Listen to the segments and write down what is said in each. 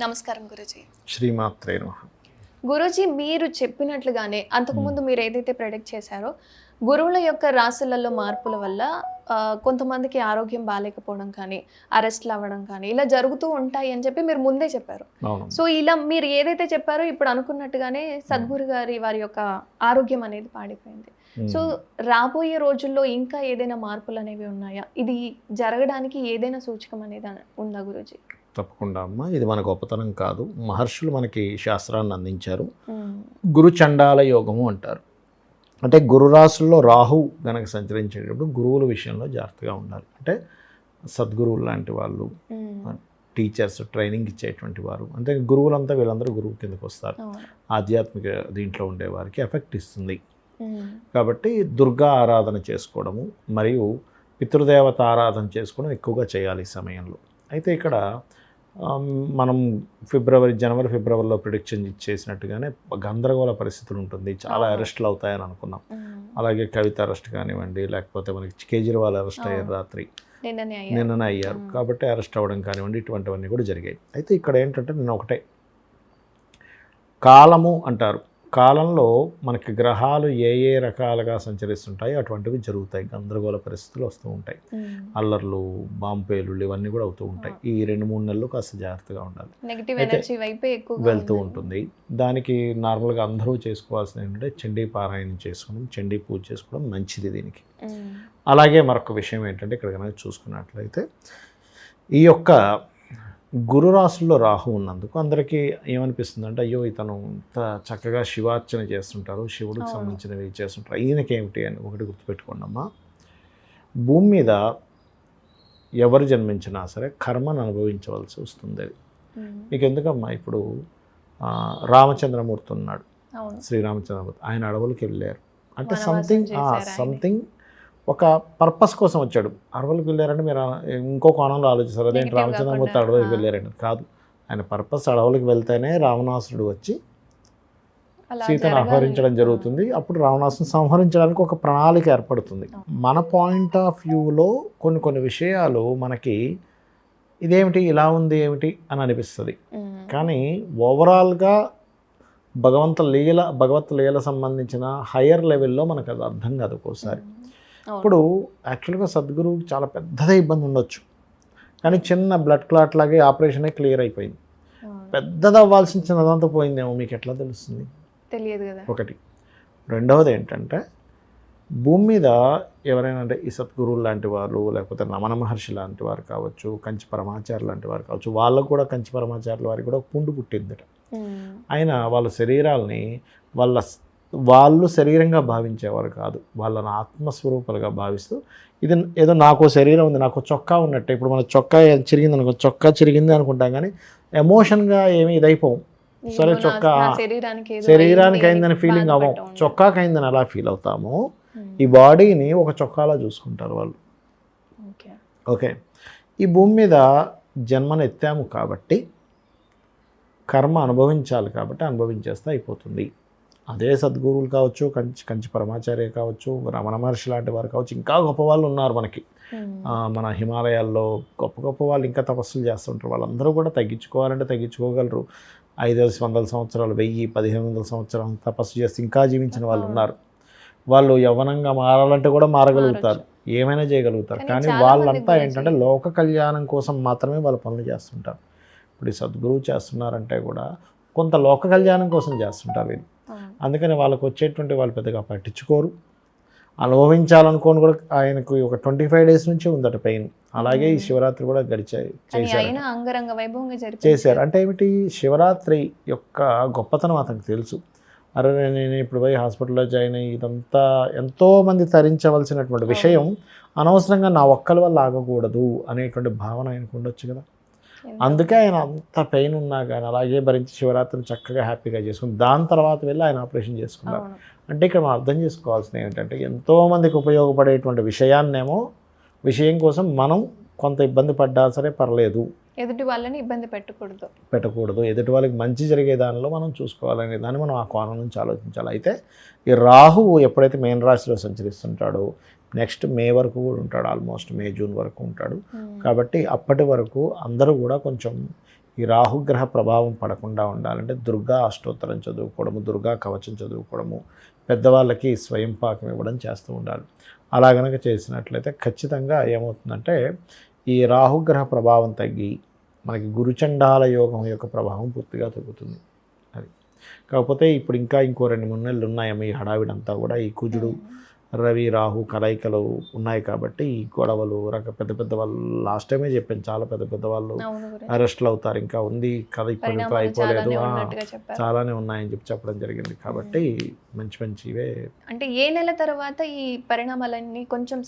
నమస్కారం గురుజీ. శ్రీమాత్రే నమః. గురూజీ, మీరు చెప్పినట్లుగానే అంతకుముందు మీరు ఏదైతే ప్రెడిక్ట్ చేశారో గురువుల యొక్క రాశులలో మార్పుల వల్ల కొంతమందికి ఆరోగ్యం బాగాలేకపోవడం కానీ, అరెస్ట్లు అవ్వడం కానీ ఇలా జరుగుతూ ఉంటాయి అని చెప్పి మీరు ముందే చెప్పారు. అవును. సో ఇలా మీరు ఏదైతే చెప్పారో ఇప్పుడు అనుకున్నట్టుగానే సద్గురు గారి వారి యొక్క ఆరోగ్యం అనేది పాడిపోయింది. సో రాబోయే రోజుల్లో ఇంకా ఏదైనా మార్పులు అనేవి ఉన్నాయా? ఇది జరగడానికి ఏదైనా సూచకం అనేది ఉందా గురూజీ? తప్పకుండా అమ్మ, ఇది మన గొప్పతనం కాదు. మహర్షులు మనకి శాస్త్రాన్ని అందించారు. గురు చండాల యోగము అంటారు. అంటే గురు రాశుల్లో రాహు గనక సంచరించేటప్పుడు గురువుల విషయంలో జాగ్రత్తగా ఉండాలి. అంటే సద్గురువులు లాంటి వాళ్ళు, టీచర్స్, ట్రైనింగ్ ఇచ్చేటువంటి వారు, అంటే గురువులంతా వీళ్ళందరూ గురువు కిందకు వస్తారు. ఆధ్యాత్మిక దీంట్లో ఉండేవారికి ఎఫెక్ట్ ఇస్తుంది. కాబట్టి దుర్గా ఆరాధన చేసుకోవడము మరియు పితృదేవత ఆరాధన చేసుకోవడం ఎక్కువగా చేయాలి ఈ సమయంలో. అయితే ఇక్కడ మనం జనవరి ఫిబ్రవరిలో ప్రిడిక్షన్ చేసినట్టుగానే గందరగోళ పరిస్థితులు ఉంటుంది. చాలా అరెస్టులు అవుతాయని అనుకున్నాం. అలాగే కవిత అరెస్ట్ కానివ్వండి, లేకపోతే మనకి కేజ్రీవాల్ అరెస్ట్ అయ్యారు, రాత్రి నిన్ననే అయ్యారు. కాబట్టి అరెస్ట్ అవ్వడం కానివ్వండి, ఇటువంటివన్నీ కూడా జరిగాయి. అయితే ఇక్కడ ఏంటంటే నేను ఒకటే, కాలము అంటారు. కాలంలో మనకి గ్రహాలు ఏ ఏ రకాలుగా సంచరిస్తుంటాయో అటువంటివి జరుగుతాయి. గందరగోళ పరిస్థితులు వస్తూ ఉంటాయి. అల్లర్లు, బాంబు పేలుళ్ళు ఇవన్నీ కూడా అవుతూ ఉంటాయి. ఈ 2-3 నెలలు కాస్త జాగ్రత్తగా ఉండాలి. వెళ్తూ ఉంటుంది. దానికి నార్మల్గా అందరూ చేసుకోవాల్సింది ఏంటంటే చండీ పారాయణం చేసుకోవడం, చండీ పూజ చేసుకోవడం మంచిది దీనికి. అలాగే మరొక విషయం ఏంటంటే ఇక్కడ కనుక చూసుకున్నట్లయితే ఈ యొక్క గురు రాశుల్లో రాహు ఉన్నందుకు అందరికీ ఏమనిపిస్తుంది అంటే, అయ్యో ఇతను ఇంత చక్కగా శివార్చన చేస్తుంటారు, శివుడికి సంబంధించినవి చేస్తుంటారు, ఈయనకేమిటి అని ఒకటి గుర్తుపెట్టుకోండి అమ్మా. భూమి మీద ఎవరు జన్మించినా సరే కర్మను అనుభవించవలసి వస్తుంది. అది మీకు ఎందుకమ్మా, ఇప్పుడు రామచంద్రమూర్తి ఉన్నాడు, శ్రీరామచంద్రమూర్తి, ఆయన అడవులకు వెళ్ళారు అంటే సంథింగ్ ఒక పర్పస్ కోసం వచ్చాడు. అడవులకు వెళ్ళారంటే మీరు ఇంకో కోణంలో ఆలోచిస్తారు, అదేంటి రామచంద్రమూర్తి అడవులకు వెళ్ళారంటే కాదు. ఆయన పర్పస్ అడవులకు వెళ్తేనే రావణాసురుడు వచ్చి సీతను అపహరించడం జరుగుతుంది. అప్పుడు రావణాసురుని సంహరించడానికి ఒక ప్రణాళిక ఏర్పడుతుంది. మన పాయింట్ ఆఫ్ వ్యూలో కొన్ని విషయాలు మనకి ఇదేమిటి ఇలా ఉంది ఏమిటి అని అనిపిస్తుంది. కానీ ఓవరాల్గా భగవత్ లీల సంబంధించిన హయ్యర్ లెవెల్లో మనకు అది అర్థం కాదు ఒక్కోసారి. ఇప్పుడు యాక్చువల్గా సద్గురువుకి చాలా పెద్దదే ఇబ్బంది ఉండొచ్చు, కానీ చిన్న బ్లడ్ క్లాట్ లాగే ఆపరేషనే క్లియర్ అయిపోయింది. పెద్దది అవ్వాల్సిన చిన్నదంతా పోయిందేమో మీకు ఎట్లా తెలుస్తుంది? తెలియదు కదా. ఒకటి. రెండవది ఏంటంటే భూమి మీద ఎవరైనా అంటే ఈ సద్గురువులు లాంటి వారు, లేకపోతే రమణ మహర్షి లాంటి వారు కావచ్చు, కంచి పరమాచార్య లాంటి వారు కావచ్చు, వాళ్ళకు కూడా కంచి పరమాచార్యుల వారికి కూడా పుండు పుట్టిందట. ఆయన వాళ్ళ శరీరాలని వాళ్ళు శరీరంగా భావించేవారు కాదు, వాళ్ళని ఆత్మస్వరూపాలుగా భావిస్తూ, ఇది ఏదో నాకు శరీరం ఉంది, నాకు చొక్కా ఉన్నట్టే. ఇప్పుడు మన చొక్కా చిరిగింది అనుకో, చొక్కా చిరిగింది అనుకుంటాం, కానీ ఎమోషన్గా ఏమి ఇదైపోం. సరే చొక్కా శరీరానికి అయిందని ఫీలింగ్ అవ్వం, చొక్కాకి అయిందని అలా ఫీల్ అవుతాము. ఈ బాడీని ఒక చొక్కాలా చూసుకుంటారు వాళ్ళు. ఓకే, ఈ భూమి మీద జన్మను ఎత్తాము కాబట్టి కర్మ అనుభవించాలి కాబట్టి అనుభవించేస్తే అయిపోతుంది. అదే సద్గురువులు కావచ్చు, కంచి పరమాచార్య కావచ్చు, రమణ మహర్షి లాంటి వారు కావచ్చు, ఇంకా గొప్ప వాళ్ళు ఉన్నారు మనకి. మన హిమాలయాల్లో గొప్ప వాళ్ళు ఇంకా తపస్సులు చేస్తుంటారు. వాళ్ళందరూ కూడా తగ్గించుకోవాలంటే తగ్గించుకోగలరు. 500 సంవత్సరాలు, 1000-1500 సంవత్సరాలు తపస్సు చేసి ఇంకా జీవించిన వాళ్ళు ఉన్నారు. వాళ్ళు యవ్వనంగా మారాలంటే కూడా మారగలుగుతారు, ఏమైనా చేయగలుగుతారు. కానీ వాళ్ళంతా ఏంటంటే లోక కళ్యాణం కోసం మాత్రమే వాళ్ళ పనులు చేస్తుంటారు. ఇప్పుడు ఈ సద్గురువు చేస్తున్నారంటే కూడా కొంత లోక కళ్యాణం కోసం చేస్తుంటారు వీళ్ళు. అందుకని వాళ్ళకు వచ్చేటువంటి వాళ్ళు పెద్దగా పట్టించుకోరు. అనుభవించాలనుకోని కూడా ఆయనకు ఒక 25 days నుంచి ఉందట పెయిన్. అలాగే ఈ శివరాత్రి కూడా చేశారు. అంటే ఏమిటి, శివరాత్రి యొక్క గొప్పతనం అతనికి తెలుసు. అరే నేను ఇప్పుడు పోయి హాస్పిటల్లో జాయిన్ అయ్యి ఇదంతా ఎంతోమంది తరించవలసినటువంటి విషయం అనవసరంగా నా ఒక్కల వల్ల ఆగకూడదు అనేటువంటి భావన ఆయనకు ఉండొచ్చు కదా. అందుకే ఆయన అంత పెయిన్ ఉన్నా కానీ అలాగే భరించి శివరాత్రిని చక్కగా హ్యాపీగా చేసుకుని దాని తర్వాత వెళ్ళి ఆయన ఆపరేషన్ చేసుకున్నారు. అంటే ఇక్కడ మనం అర్థం చేసుకోవాల్సింది ఏంటంటే, ఎంతోమందికి ఉపయోగపడేటువంటి విషయం కోసం మనం కొంత ఇబ్బంది పడ్డా సరే పర్లేదు, ఎదుటి వాళ్ళని ఇబ్బంది పెట్టకూడదు, ఎదుటి వాళ్ళకి మంచి జరిగే దానిలో మనం చూసుకోవాలనే దాన్ని మనం ఆ కోణం నుంచి ఆలోచించాలి. అయితే ఈ రాహువు ఎప్పుడైతే మీన రాశిలో సంచరిస్తుంటాడో నెక్స్ట్ మే వరకు కూడా ఉంటాడు, ఆల్మోస్ట్ మే జూన్ వరకు ఉంటాడు. ఉమ్. కాబట్టి అప్పటి వరకు అందరూ కూడా కొంచెం ఈ రాహుగ్రహ ప్రభావం పడకుండా ఉండాలంటే దుర్గా అష్టోత్తరం చదువుకోవడము, దుర్గా కవచం చదువుకోవడము, పెద్దవాళ్ళకి స్వయం పాకం ఇవ్వడం చేస్తూ ఉండాలి. అలా గనక చేసినట్లయితే ఖచ్చితంగా ఏమవుతుందంటే ఈ రాహుగ్రహ ప్రభావం తగ్గి మనకి గురుచండాల యోగం యొక్క ప్రభావం పూర్తిగా తగ్గుతుంది. అది కాకపోతే ఇప్పుడు ఇంకా ఇంకో 2-3 నెలలు ఉన్నాయేమో ఈ హడావిడంతా కూడా. ఈ కుజుడు రవి రాహు కలయికలు ఉన్నాయి కాబట్టి ఈ గొడవలు పెద్ద పెద్ద వాళ్ళు లాస్ట్ టైమే చెప్పాను, చాలా పెద్ద పెద్ద వాళ్ళు అవును గురూజీ. అరెస్ట్లు అవుతారు, ఇంకా ఉంది కథ ఇప్పటితో పరిణామాలు అయిపోలేదు, చాలానే ఉన్నట్టుగా చెప్పారు. చాలానే ఉన్నాయని చెప్పడం జరిగింది. కాబట్టి మంచి మంచివే. అంటే ఏ నెల తర్వాత ఈ పరిణామాలన్నీ కొంచెం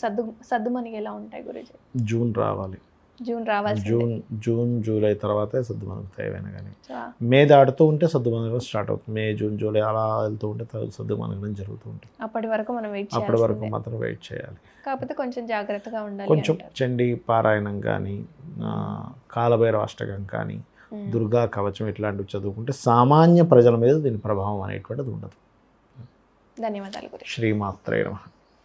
సద్దుమణిగేలా ఉంటాయి గురూజీ? జూన్ రావాలి, జూన్ రావాల్సిందే. జూన్ జూలై తర్వాతే సర్దుమణుగుతాయి ఏవైనా కానీ. సో, మే దాటుతూ ఉంటే సర్దుమణగడం స్టార్ట్ అవుతుంది. మే జూన్ జూలై అలా వెళ్తూ ఉంటే సర్దుమణగడం జరుగుతూ ఉంటుంది. అప్పటి వరకు మనం వెయిట్ అప్పటి వరకు చేయాల్సిందే. మాత్రం వెయిట్ చేయాలి. కాకపోతే కొంచెం జాగ్రత్తగా ఉండాలి కొంచెం అంటారు. చండీ పారాయణం కానీ, కాలభైరవ అష్టకం కానీ, ఉమ్. దుర్గా కవచం ఇట్లాంటివి చదువుకుంటే సామాన్య ప్రజల మీద దీని ప్రభావం అనేటువంటిది ఉండదు. ధన్యవాదాలు గురూజీ. శ్రీమాత్రే నమః.